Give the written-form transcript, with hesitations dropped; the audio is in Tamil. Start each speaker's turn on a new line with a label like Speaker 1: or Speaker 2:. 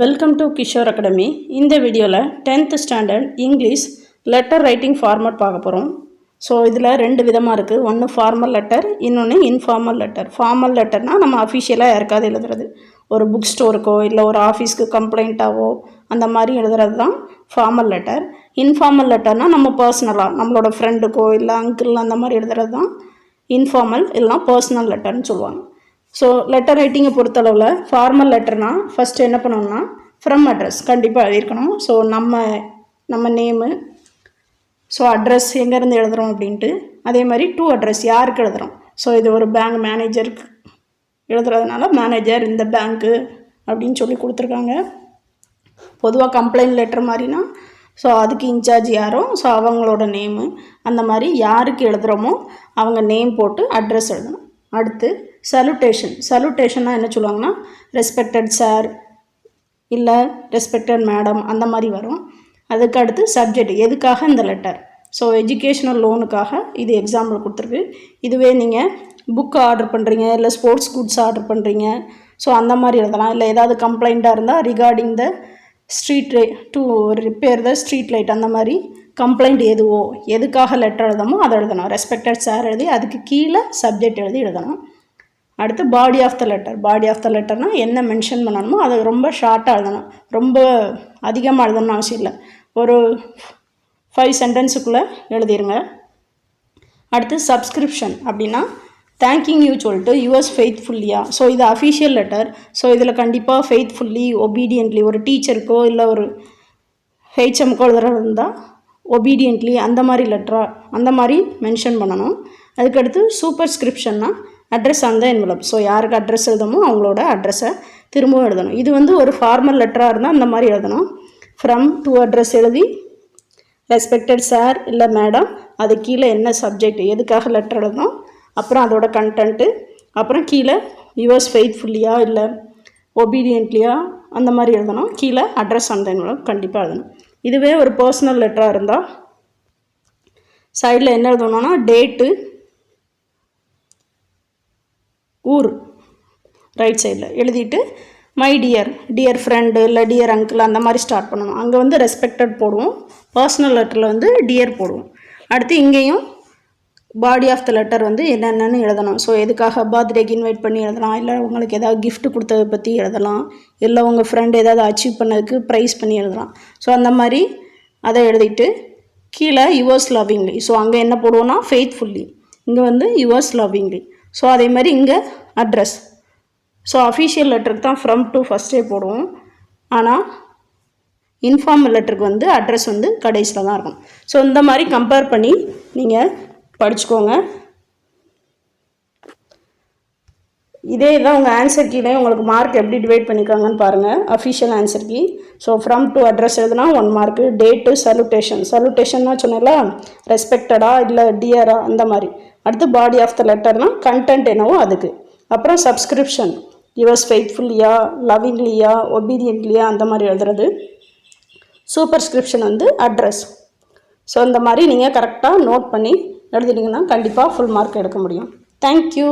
Speaker 1: Welcome to Kishore academy. இந்த வீடியோவில் 10th standard English letter writing format பார்க்க போகிறோம். ஸோ இதில் ரெண்டு விதமாக இருக்குது. ஒன்று ஃபார்மல் லெட்டர், இன்னொன்று இன்ஃபார்மல் லெட்டர். ஃபார்மல் லெட்டர்னால் நம்ம அஃபிஷியலாக யாருக்காவது எழுதுறது, ஒரு புக் ஸ்டோருக்கோ இல்லை ஒரு ஆஃபீஸ்க்கு கம்ப்ளைண்ட்டாவோ அந்த மாதிரி எழுதுறது தான் ஃபார்மல் லெட்டர். இன்ஃபார்மல் லெட்டர்னால் நம்ம பர்சனலாக நம்மளோட ஃப்ரெண்டுக்கோ இல்லை அங்கிள் அந்த மாதிரி எழுதுறது தான் இன்ஃபார்மல் இல்லைனா பர்சனல் லெட்டர்னு சொல்லுவாங்க. ஸோ லெட்டர் ரைட்டிங்கை பொறுத்தளவில் ஃபார்மல் லெட்டர்னால் ஃபஸ்ட்டு என்ன பண்ணணும்னா ஃப்ரம் அட்ரஸ் கண்டிப்பாக எழுதியிருக்கணும். ஸோ நம்ம நேமு, ஸோ அட்ரஸ் எங்கேருந்து எழுதுகிறோம் அப்படின்ட்டு. அதே மாதிரி டு அட்ரஸ் யாருக்கு எழுதுகிறோம். ஸோ இது ஒரு பேங்க் மேனேஜருக்கு எழுதுறதுனால மேனேஜர் இந்த பேங்க்கு அப்படின்னு சொல்லி கொடுத்துருக்காங்க. பொதுவாக கம்ப்ளைண்ட் லெட்டர் மாதிரினா ஸோ அதுக்கு இன்சார்ஜ் யாரோ ஸோ அவங்களோட நேமு அந்த மாதிரி யாருக்கு எழுதுகிறோமோ அவங்க நேம் போட்டு அட்ரஸ் எழுதணும். அடுத்து சல்யூட்டேஷன்னா என்ன சொல்லுவாங்கன்னா ரெஸ்பெக்டட் சார் இல்லை ரெஸ்பெக்டட் மேடம் அந்த மாதிரி வரும். அதுக்கு அடுத்து சப்ஜெக்ட், எதுக்காக இந்த லெட்டர். ஸோ எஜுகேஷ்னல் லோனுக்காக இது எக்ஸாம்பிள் கொடுத்துருக்கு. இதுவே நீங்கள் புக்கு ஆர்டர் பண்ணுறீங்க இல்லை ஸ்போர்ட்ஸ் குட்ஸ் ஆர்டர் பண்ணுறீங்க ஸோ அந்த மாதிரி எழுதலாம். இல்லை ஏதாவது கம்ப்ளைண்ட்டாக இருந்தால் regarding the street to repair the street light அந்த மாதிரி கம்ப்ளைண்ட் எதுவோ எதுக்காக லெட்டர் எழுதமோ அதை எழுதணும். ரெஸ்பெக்டட் சார் எழுதி அதுக்கு கீழே சப்ஜெக்ட் எழுதி எழுதணும். அடுத்து body of the letter. Body of the லெட்டர்னால் என்ன மென்ஷன் பண்ணணுமோ அதை ரொம்ப ஷார்ட்டாக எழுதணும். ரொம்ப அதிகமாக எழுதணும்னு அவசியம் இல்லை. ஒரு 5 சென்டென்ஸுக்குள்ளே எழுதிருங்க. அடுத்து சப்ஸ்கிரிப்ஷன் அப்படின்னா தேங்கிங் யூ சொல்லிட்டு யுவர்ஸ் ஃபெய்த்ஃபுல்லியா. ஸோ இது அஃபிஷியல் லெட்டர். ஸோ இதில் கண்டிப்பாக ஃபெய்த்ஃபுல்லி ஒபீடியன்ட்லி ஒரு டீச்சருக்கோ இல்லை ஒரு ஹெச்எம்க்கோ எழுதுறது இருந்தால் ஒபீடியன்ட்லி அந்த மாதிரி லெட்டராக அந்த மாதிரி மென்ஷன் பண்ணணும். அதுக்கடுத்து சூப்பர்ஸ்கிரிப்ஷன்னா அட்ரஸ் அந்த என்வலப். ஸோ யாருக்கு அட்ரஸ் எழுதமோ அவங்களோட அட்ரஸை திரும்பவும் எழுதணும். இது வந்து ஒரு ஃபார்மல் லெட்டராக இருந்தால் அந்த மாதிரி எழுதணும். ஃப்ரம் டு அட்ரஸ் எழுதி ரெஸ்பெக்டட் சார் இல்லை மேடம், அது கீழே என்ன சப்ஜெக்ட் எதுக்காக லெட்டர் எழுதணும், அப்புறம் அதோட கண்டென்ட்டு, அப்புறம் கீழே யுவர்ஸ் ஃபெய்த்ஃபுல்லியா இல்லை ஒபீடியன்ட்லியா அந்த மாதிரி எழுதணும். கீழே அட்ரஸ் அந்த என்வலப் கண்டிப்பாக எழுதணும். இதுவே ஒரு பர்சனல் லெட்டராக இருந்தால் சைடில் என்ன எழுதணும்னா டேட்டு, ஊர் ரைட் சைடில் எழுதிட்டு மை டியர் ஃப்ரெண்டு இல்லை டியர் அங்கிள் அந்த மாதிரி ஸ்டார்ட் பண்ணணும். அங்கே வந்து ரெஸ்பெக்டட் போடுவோம், பர்சனல் லெட்டரில் வந்து டியர் போடுவோம். அடுத்து இங்கேயும் பாடி ஆஃப் த லெட்டர் வந்து என்னென்னு எழுதணும். ஸோ எதுக்காக பர்த்டேக்கு இன்வைட் பண்ணி எழுதலாம், இல்லை உங்களுக்கு ஏதாவது கிஃப்ட் கொடுத்ததை பற்றி எழுதலாம், இல்லை உங்கள் ஃப்ரெண்டு ஏதாவது அச்சீவ் பண்ணதுக்கு ப்ரைஸ் பண்ணி எழுதலாம். ஸோ அந்த மாதிரி அதை எழுதிட்டு கீழே யுவர்ஸ் லவ்விங்லி. ஸோ அங்கே என்ன போடுவோன்னா ஃபெய்த்ஃபுல்லி, இங்கே வந்து யுவர்ஸ் லவ்விங்லி. ஸோ அதே மாதிரி இங்கே அட்ரஸ். ஸோ அஃபிஷியல் லெட்டருக்கு தான் ஃப்ரம் டு ஃபஸ்ட்டே போடுவோம். ஆனால் இன்ஃபார்மல் லெட்டருக்கு வந்து அட்ரஸ் வந்து கடைசியில் தான் இருக்கும். ஸோ இந்த மாதிரி கம்பேர் பண்ணி நீங்கள் படிச்சுக்கோங்க. இதே தான் உங்கள் ஆன்சர் கீழே உங்களுக்கு மார்க் எப்படி டிவைட் பண்ணிக்காங்கன்னு பாருங்கள். Official answer key. So from to address எதுனா 1 மார்க்கு. டேட்டு சல்யூட்டேஷன்னா சொன்னேன்ல ரெஸ்பெக்டடாக இல்லை டியரா அந்த மாதிரி. அடுத்து பாடி ஆஃப் த லெட்டர்னால் கண்டென்ட் என்னவோ அதுக்கு. அப்புறம் சப்ஸ்கிரிப்ஷன் யுவர்ஸ் ஃபெய்த்ஃபுல்லியா, லவ்விங்லியா, ஒபீடியன்ட்லியா அந்த மாதிரி எழுதுறது. சூப்பர்ஸ்கிரிப்ஷன் வந்து அட்ரஸ். ஸோ இந்த மாதிரி நீங்கள் கரெக்டாக நோட் பண்ணி எழுதிட்டிங்கன்னா கண்டிப்பாக ஃபுல் மார்க் எடுக்க முடியும். தேங்க்யூ.